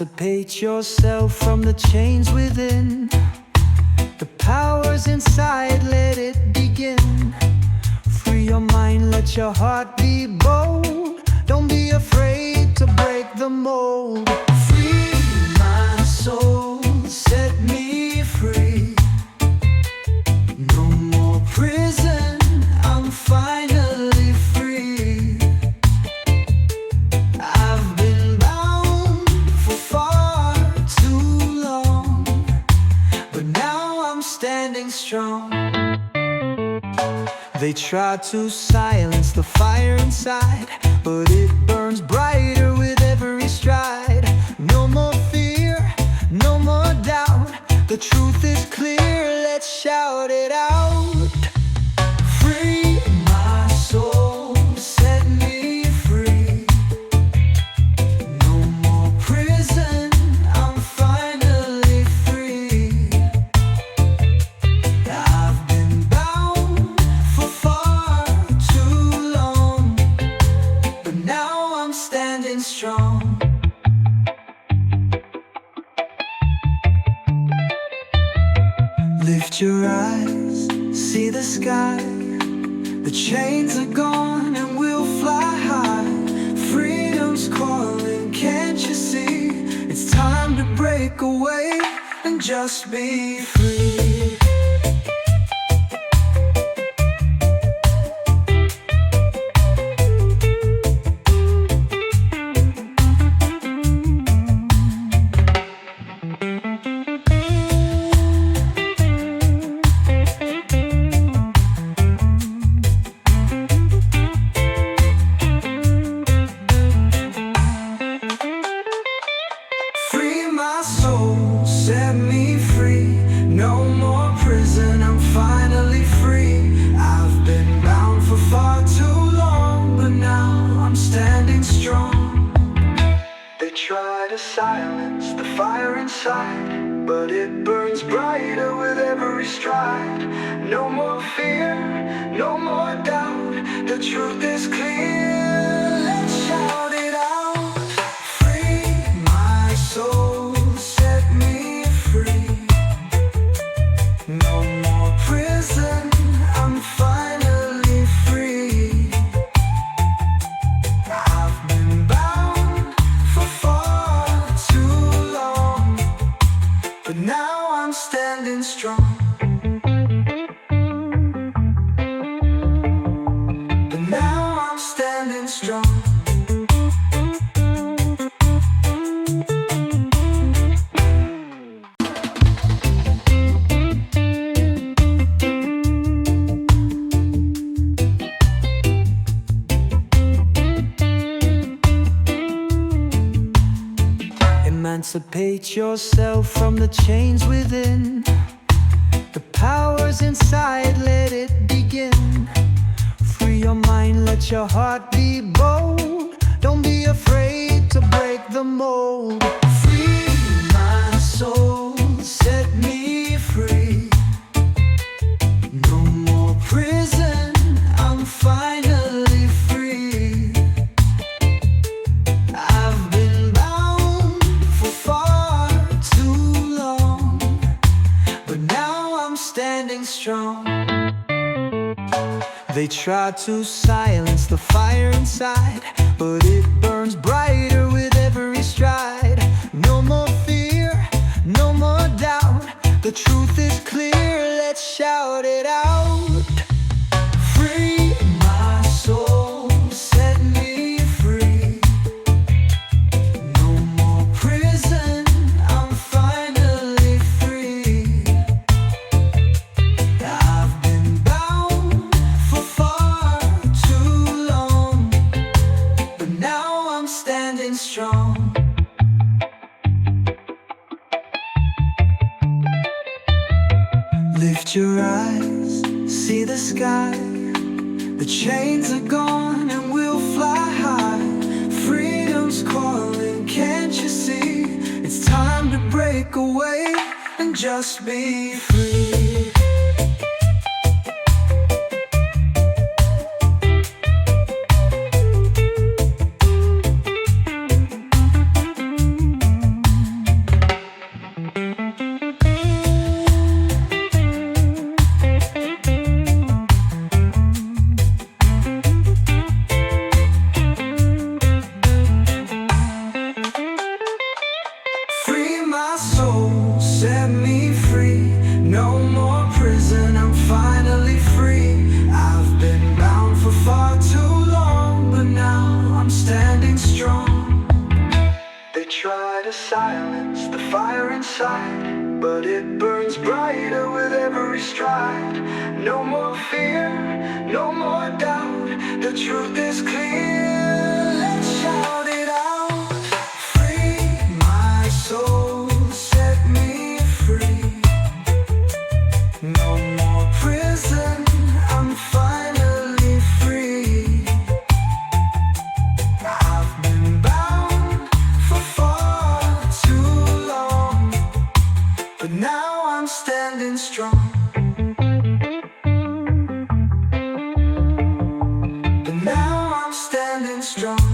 Emancipate yourself from the chains within. The power's inside, let it begin. Free your mind, let your heart be bold. Don't be afraid to break the mold. Free my soul, set me free. No more prison, I'm finally free. I've been bound for far too long, but now I'm standing strong. They try to silence the fire inside, but it burns brighter with every stride. No more fear, no more doubt. The truth is clear, let's shout it out. Free my soul, set me free. No more prison, I'm finally free. I've been bound for far too long, but now I'm standing strong. Lift your eyes, see the sky. The chains are gone and we'll fly high. Freedom's calling, can't you see? It's time to break away and just be free. Free my soul, set me free. No more prison, I'm finally free. I've been bound for far too long, but now I'm standing strong. They try to silence the fire inside, but it burns brighter with every stride. No more fear, no more doubt. The truth is clear, let's shout it out. Free my soul, set me free. No more prison, I'm finally free. I've been bound for far too long, but now I'm standing strong. But now I'm standing strong. Emancipate yourself from the chains within. The power's inside, let it begin. Free your mind, let your heart be bold. Don't be afraid to break the mold. Free my soul, set me free. No more prison, I'm finally free. I've been bound for far too long, but now I'm standing strong. They try to silence the fire inside, but it burns brighter with every stride. No more fear, no more doubt. The truth is clear, let's shout it out. Free my soul, set me free. No more prison, I'm finally free. I've been bound for far too long, but now I'm standing strong. Lift your eyes, see the sky. The chains are gone and we'll fly high. Freedom's calling, can't you see? It's time to break away and just be free. set me free. No more prison, I'm finally free. I've been bound for far too long, but now I'm standing strong. They try to silence the fire inside, but it burns brighter with every stride. No more fear, no more doubt, the truth is clear. Let's shout it out. Free my soul, set me free. No more prison, I'm finally free. I've been bound for far too long, but now I'm standing strong. But now I'm standing strong.